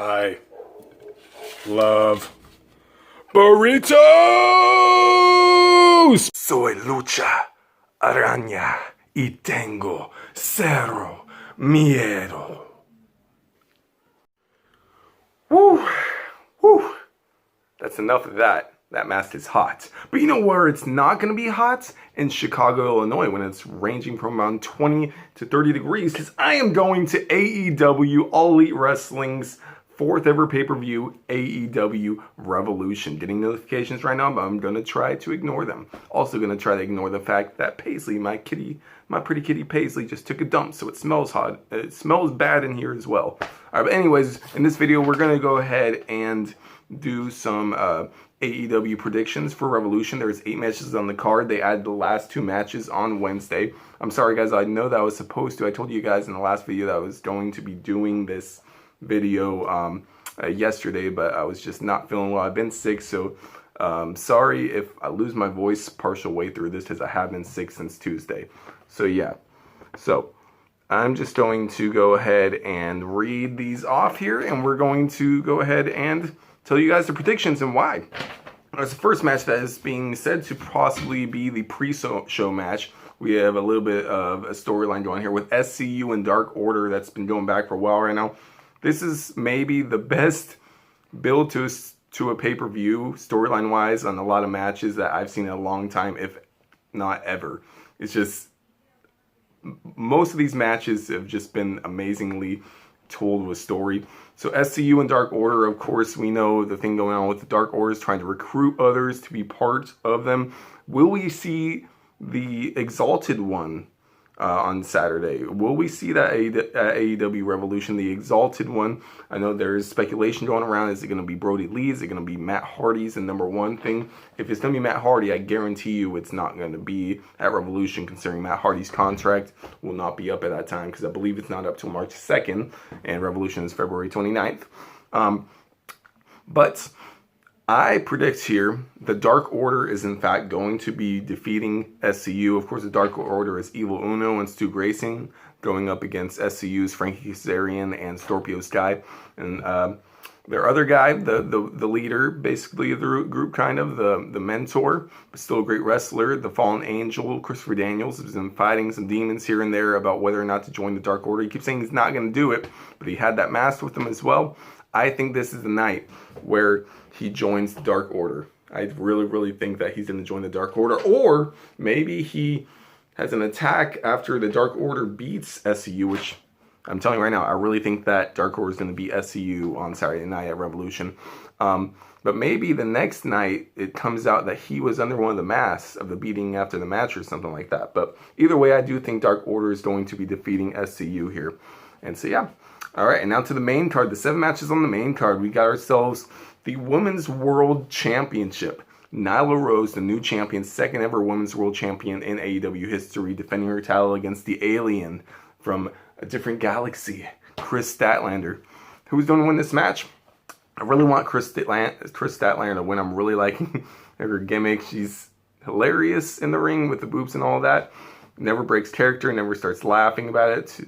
I love burritos! Soy lucha, araña, y tengo cero miedo. Woo! Woo! That's enough of that. That mask is hot. But you know where it's not going to be hot? In Chicago, Illinois, when it's ranging from around 20 to 30 degrees. Because I am going to AEW, All Elite Wrestling's 4th ever pay-per-view, AEW Revolution. Getting notifications right now, but I'm going to try to ignore them. Also going to try to ignore the fact that Paisley, my pretty kitty Paisley, just took a dump, so it smells hot. It smells bad in here as well. Alright, but anyways, in this video, we're going to go ahead and do some AEW predictions for Revolution. There's 8 matches on the card. They added the last 2 matches on Wednesday. I'm sorry guys, I know that I was supposed to. I told you guys in the last video that I was going to be doing this video yesterday, but I was just not feeling well. I've been sick, so sorry if I lose my voice partial way through this, because I have been sick since Tuesday. So yeah, so I'm just going to go ahead and read these off here, and we're going to go ahead and tell you guys the predictions and why. As the first match that is being said to possibly be the pre-show match, we have a little bit of a storyline going here with SCU and Dark Order that's been going back for a while right now. This is maybe the best build to a pay-per-view storyline-wise on a lot of matches that I've seen in a long time, if not ever. It's just, most of these matches have just been amazingly told with story. So SCU and Dark Order, of course, we know the thing going on with the Dark Order is trying to recruit others to be part of them. Will we see the Exalted One on Saturday? Will we see that at AEW Revolution, the Exalted One? I know there's speculation going around. Is it going to be Brody Lee? Is it going to be Matt Hardy's the #1 thing? If it's going to be Matt Hardy, I guarantee you it's not going to be at Revolution, considering Matt Hardy's contract will not be up at that time, because I believe it's not up till March 2nd, and Revolution is February 29th. But I predict here the Dark Order is in fact going to be defeating SCU. Of course, the Dark Order is Evil Uno and Stu Grayson going up against SCU's Frankie Kazarian and Scorpio Sky. And their other guy, the leader, basically of the group, kind of, the mentor, but still a great wrestler, the Fallen Angel, Christopher Daniels, has been fighting some demons here and there about whether or not to join the Dark Order. He keeps saying he's not going to do it, but he had that mask with him as well. I think this is the night where he joins the Dark Order. I really think that he's going to join the Dark Order. Or maybe he has an attack after the Dark Order beats SCU, which I'm telling you right now, I really think that Dark Order is going to beat SCU on Saturday night at Revolution. But maybe the next night it comes out that he was under one of the masks of the beating after the match or something like that. But either way, I do think Dark Order is going to be defeating SCU here. And so yeah. Alright, and now to the main card. The 7 matches on the main card. We got ourselves the Women's World Championship. Nyla Rose, the new champion, 2nd ever Women's World Champion in AEW history, defending her title against the alien from a different galaxy, Chris Statlander. Who's going to win this match? I really want Chris Statlander to win. I'm really liking her gimmick. She's hilarious in the ring with the boobs and all that. Never breaks character, never starts laughing about it.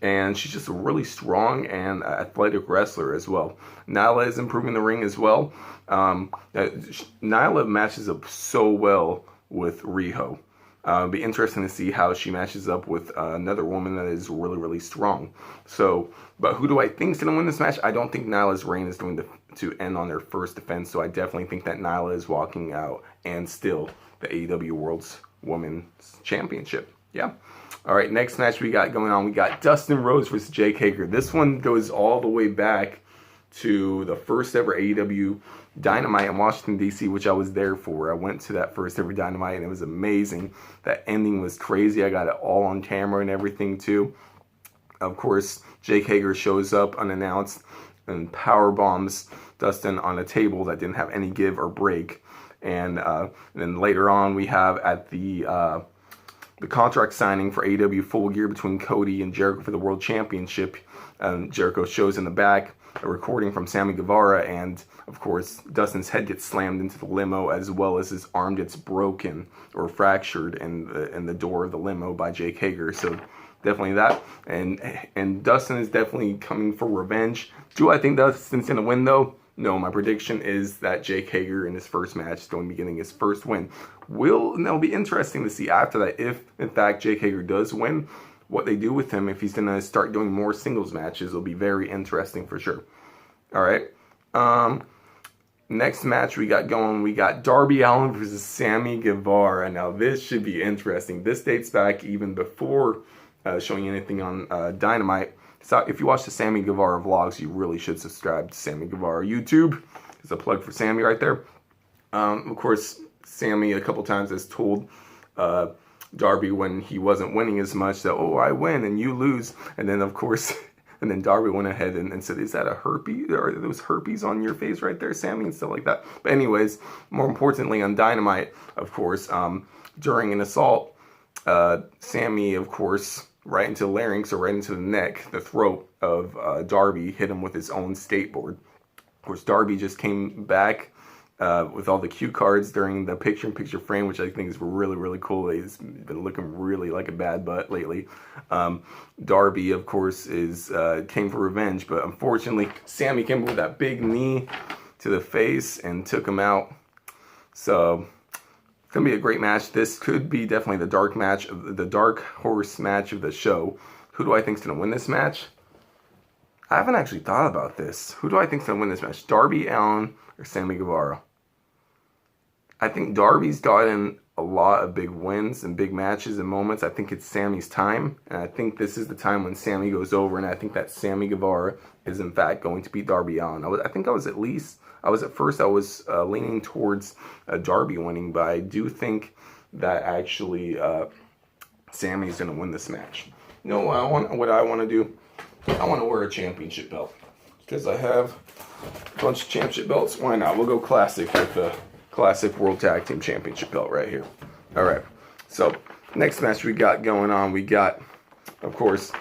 And she's just a really strong and athletic wrestler as well. Nyla is improving the ring as well. Nyla matches up so well with Riho. It'll be interesting to see how she matches up with another woman that is really strong. So, but who do I think is going to win this match? I don't think Nyla's reign is going to end on their first defense. So I definitely think that Nyla is walking out and still the AEW World's Women's Championship. Yeah. All right, next match we got going on, we got Dustin Rhodes versus Jake Hager. This one goes all the way back to the first ever AEW Dynamite in Washington, D.C., which I was there for. I went to that first ever Dynamite, and it was amazing. That ending was crazy. I got it all on camera and everything, too. Of course, Jake Hager shows up unannounced and power bombs Dustin on a table that didn't have any give or break. And then later on, we have at the contract signing for AEW Full Gear between Cody and Jericho for the World Championship. Jericho shows in the back a recording from Sammy Guevara, and of course Dustin's head gets slammed into the limo, as well as his arm gets broken or fractured in the door of the limo by Jake Hager. So definitely that. And Dustin is definitely coming for revenge. Do I think Dustin's going to win, though? No, my prediction is that Jake Hager in his first match is going to be getting his first win. It'll be interesting to see after that if, in fact, Jake Hager does win, what they do with him. If he's going to start doing more singles matches, it'll be very interesting for sure. All right. Next match we got going, we got Darby Allin versus Sammy Guevara. Now, this should be interesting. This dates back even before showing anything on Dynamite. So if you watch the Sammy Guevara vlogs, you really should subscribe to Sammy Guevara YouTube. It's a plug for Sammy right there. Of course, Sammy a couple times has told Darby when he wasn't winning as much that, oh, I win and you lose. And then, of course, and then Darby went ahead and said, is that a herpes? Are those herpes on your face right there, Sammy? And stuff like that. But anyways, more importantly on Dynamite, of course, during an assault, Sammy, of course, right into the larynx or right into the neck, the throat of Darby, hit him with his own skateboard. Of course, Darby just came back with all the cue cards during the picture-in-picture frame, which I think is really, really cool. He's been looking really like a bad butt lately. Darby, of course, came for revenge, but unfortunately, Sammy came with that big knee to the face and took him out. So it's gonna be a great match. This could be definitely the dark horse match of the show. Who do I think is gonna win this match? I haven't actually thought about this. Who do I think is gonna win this match? Darby Allin or Sammy Guevara? I think Darby's gotten a lot of big wins and big matches and moments. I think it's Sammy's time, and I think this is the time when Sammy goes over, and I think that Sammy Guevara is in fact going to beat Darby Allin. At first I was leaning towards Darby winning, but I do think that actually Sammy's going to win this match. You know what I want to do? I want to wear a championship belt because I have a bunch of championship belts. Why not? We'll go classic with the classic World Tag Team Championship belt right here. All right. So next match we got going on, we got, of course,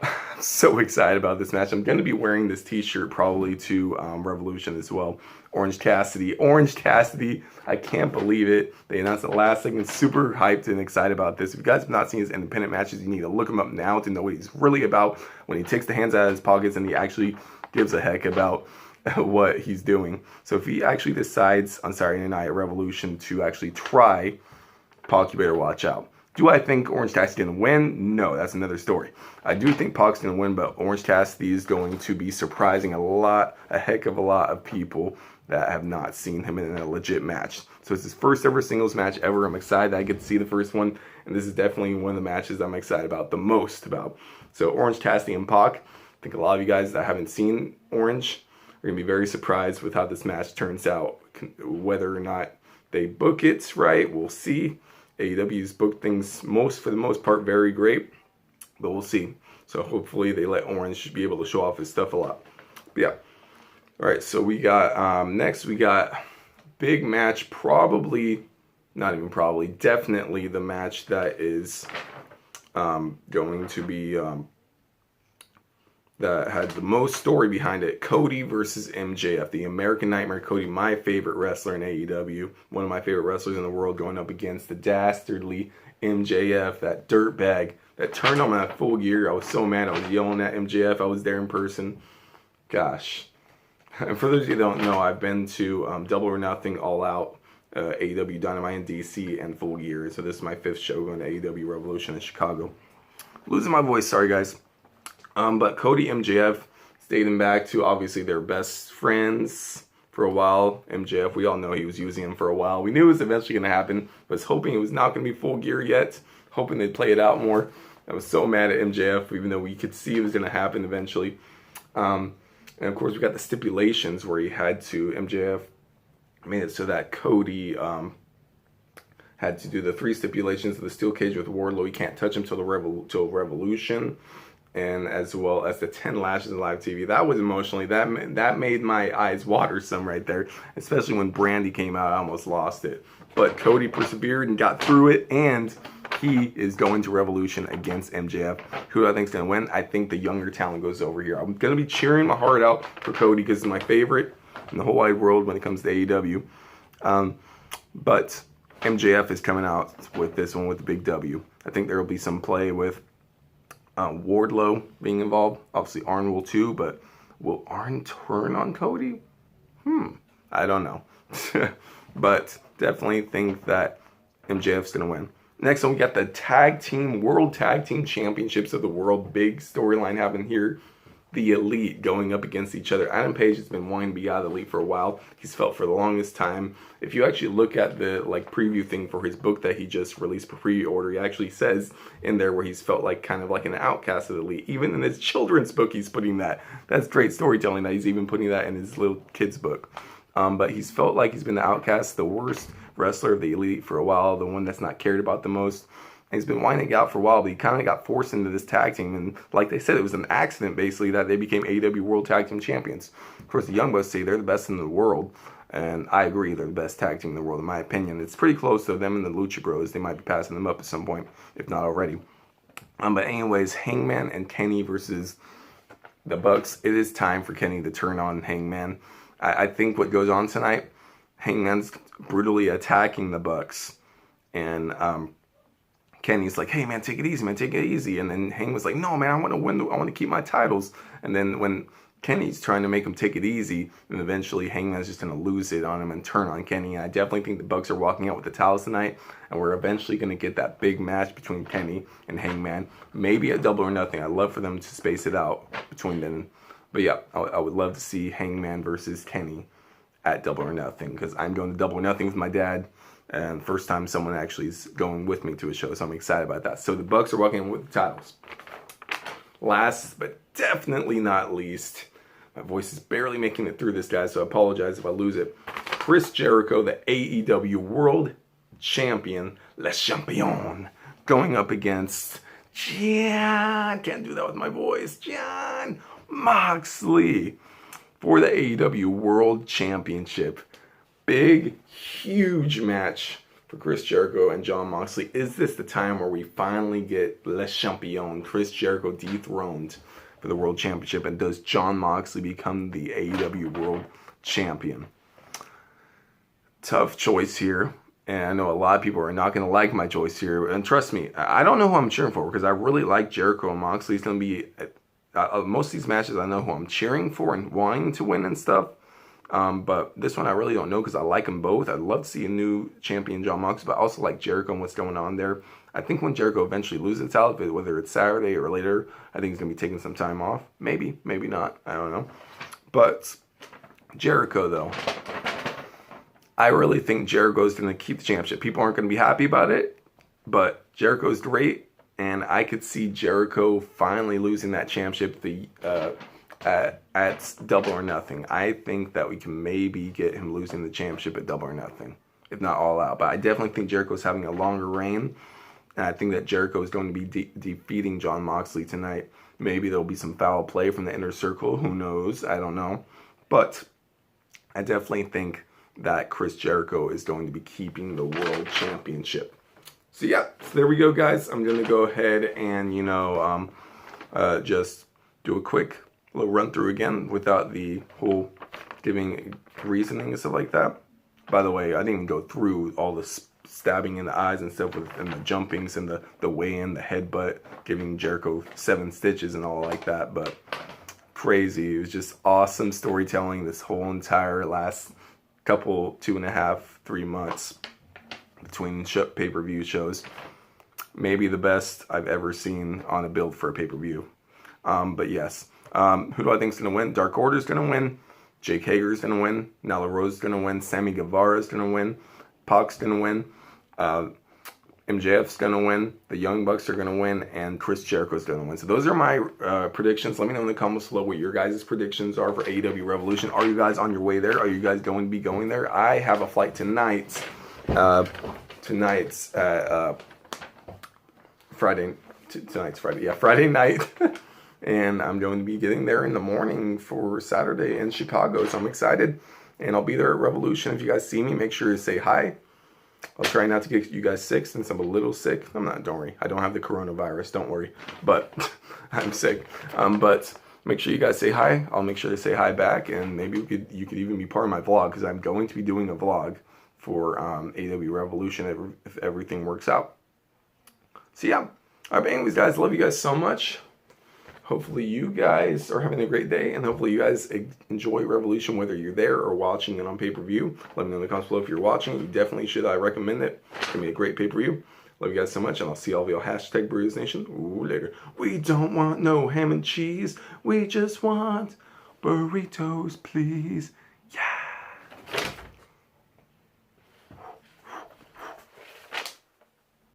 I'm so excited about this match. I'm going to be wearing this t-shirt probably to Revolution as well. Orange Cassidy. I can't believe it. They announced it last second. Super hyped and excited about this. If you guys have not seen his independent matches, you need to look him up now to know what he's really about. When he takes the hands out of his pockets and he actually gives a heck about what he's doing. So if he actually decides on Saturday night at Revolution to actually try Pac, you better watch out. Do I think Orange Cassidy is going to win? No, that's another story. I do think Pac's going to win, but Orange Cassidy is going to be surprising a heck of a lot of people that have not seen him in a legit match. So it's his first ever singles match ever. I'm excited that I get to see the first one, and this is definitely one of the matches I'm excited about the most about. So Orange Cassidy and Pac, I think a lot of you guys that haven't seen Orange are going to be very surprised with how this match turns out. Whether or not they book it right, we'll see. AEW's booked things for the most part very great, but we'll see. So hopefully they let Orange be able to show off his stuff a lot. But yeah. All right, so we got next we got big match, definitely the match that is going to be that had the most story behind it. Cody versus MJF, the American Nightmare. Cody, my favorite wrestler in AEW, one of my favorite wrestlers in the world, going up against the dastardly MJF, that dirtbag that turned on my Full Gear. I was so mad. I was yelling at MJF. I was there in person. Gosh. And for those of you that don't know, I've been to Double or Nothing, All Out, AEW Dynamite in DC, and Full Gear. So this is my 5th show going to AEW Revolution in Chicago. Losing my voice, sorry guys. But Cody MJF, dating back to obviously their best friends for a while. MJF, we all know he was using him for a while. We knew it was eventually going to happen. Was hoping it was not going to be Full Gear yet. Hoping they'd play it out more. I was so mad at MJF, even though we could see it was going to happen eventually. And of course, we got the stipulations where MJF made it so that Cody had to do the 3 stipulations of the steel cage with Wardlow. He can't touch him till Revolution. And as well as the 10 lashes in live TV. That was emotionally, that made my eyes water some right there. Especially when Brandy came out, I almost lost it. But Cody persevered and got through it, and he is going to Revolution against MJF. Who do I think is going to win? I think the younger talent goes over here. I'm going to be cheering my heart out for Cody because he's my favorite in the whole wide world when it comes to AEW. But MJF is coming out with this one with the big W. I think there will be some play with Wardlow being involved. Obviously, Arn will too, but will Arn turn on Cody? I don't know. But definitely think that MJF's going to win. Next one, we got the World Tag Team Championships of the World. Big storyline happening here. The Elite going up against each other. Adam Page has been wanting to be out of the Elite for a while. He's felt for the longest time. If you actually look at the preview thing for his book that he just released for pre-order, he actually says in there where he's felt like kind of like an outcast of the Elite. Even in his children's book, he's putting that. That's great storytelling that he's even putting that in his little kid's book. But he's felt like he's been the outcast, the worst wrestler of the Elite for a while, the one that's not cared about the most. And he's been whining out for a while, but he kind of got forced into this tag team. And like they said, it was an accident, basically, that they became AEW World Tag Team Champions. Of course, the Young Bucks say they're the best in the world. And I agree, they're the best tag team in the world, in my opinion. It's pretty close to them and the Lucha Bros. They might be passing them up at some point, if not already. But anyways, Hangman and Kenny versus the Bucks. It is time for Kenny to turn on Hangman. I think what goes on tonight, Hangman's brutally attacking the Bucks. And Kenny's like, hey, man, take it easy, man, take it easy. And then Hangman's like, no, man, I want to win. I want to keep my titles. And then when Kenny's trying to make him take it easy, and eventually Hangman's just going to lose it on him and turn on Kenny. And I definitely think the Bucks are walking out with the titles tonight. And we're eventually going to get that big match between Kenny and Hangman. Maybe a Double or Nothing. I'd love for them to space it out between them. But yeah, I would love to see Hangman versus Kenny at Double or Nothing, because I'm going to Double or Nothing with my dad. And first time someone actually is going with me to a show, so I'm excited about that. So the Bucks are walking in with the titles. Last, but definitely not least, my voice is barely making it through this, guys, so I apologize if I lose it. Chris Jericho, the AEW World Champion, Le Champion, going up against John, can't do that with my voice, John Moxley for the AEW World Championship. Big, huge match for Chris Jericho and Jon Moxley. Is this the time where we finally get Le Champion, Chris Jericho, dethroned for the World Championship? And does Jon Moxley become the AEW World Champion? Tough choice here. And I know a lot of people are not going to like my choice here. And trust me, I don't know who I'm cheering for, because I really like Jericho and Moxley. It's going to be, most of these matches I know who I'm cheering for and wanting to win and stuff. But this one I really don't know, because I like them both. I'd love to see a new champion, Jon Moxley, but I also like Jericho and what's going on there. I think when Jericho eventually loses the title, whether it's Saturday or later, I think he's going to be taking some time off. Maybe, maybe not. I don't know. But Jericho, though, I really think Jericho's going to keep the championship. People aren't going to be happy about it, but Jericho's great. And I could see Jericho finally losing that championship at Double or Nothing. I think that we can maybe get him losing the championship at Double or Nothing, if not All Out. But I definitely think Jericho's having a longer reign. And I think that Jericho is going to be defeating Jon Moxley tonight. Maybe there'll be some foul play from the inner circle. Who knows? I don't know. But I definitely think that Chris Jericho is going to be keeping the World Championship. So yeah, so there we go, guys. I'm going to go ahead and, just do a quick little run through again without the whole giving reasoning and stuff like that. By the way, I didn't even go through all the stabbing in the eyes and stuff and the jumpings and the weigh-in, the headbutt, giving Jericho 7 stitches and all like that. But crazy. It was just awesome storytelling this whole entire last couple, 2.5, 3 months between pay-per-view shows. Maybe the best I've ever seen on a build for a pay-per-view. But yes. Who do I think is going to win? Dark Order is going to win. Jake Hager is going to win. Nyla Rose is going to win. Sammy Guevara is going to win. Pac's going to win. MJF's going to win. The Young Bucks are going to win. And Chris Jericho is going to win. So those are my predictions. Let me know in the comments below what your guys' predictions are for AEW Revolution. Are you guys on your way there? Are you guys going to be going there? I have a flight tonight. Tonight's Friday. Tonight's Friday. Yeah, Friday night. And I'm going to be getting there in the morning for Saturday in Chicago. So I'm excited. And I'll be there at Revolution. If you guys see me, make sure to say hi. I'll try not to get you guys sick since I'm a little sick. I'm not, don't worry. I don't have the coronavirus, don't worry. But I'm sick. But make sure you guys say hi. I'll make sure to say hi back. And maybe you could even be part of my vlog, because I'm going to be doing a vlog for AEW Revolution if everything works out. So yeah. Alright, but anyways, guys, love you guys so much. hopefully you guys are having a great day, and hopefully you guys enjoy Revolution, whether you're there or watching it on pay-per-view. Let me know in the comments below if you're watching. You definitely should recommend it. It's going to be a great pay-per-view. Love you guys so much, and I'll see all of you on hashtag Burritos Nation. Ooh, later. We don't want no ham and cheese. We just want burritos, please.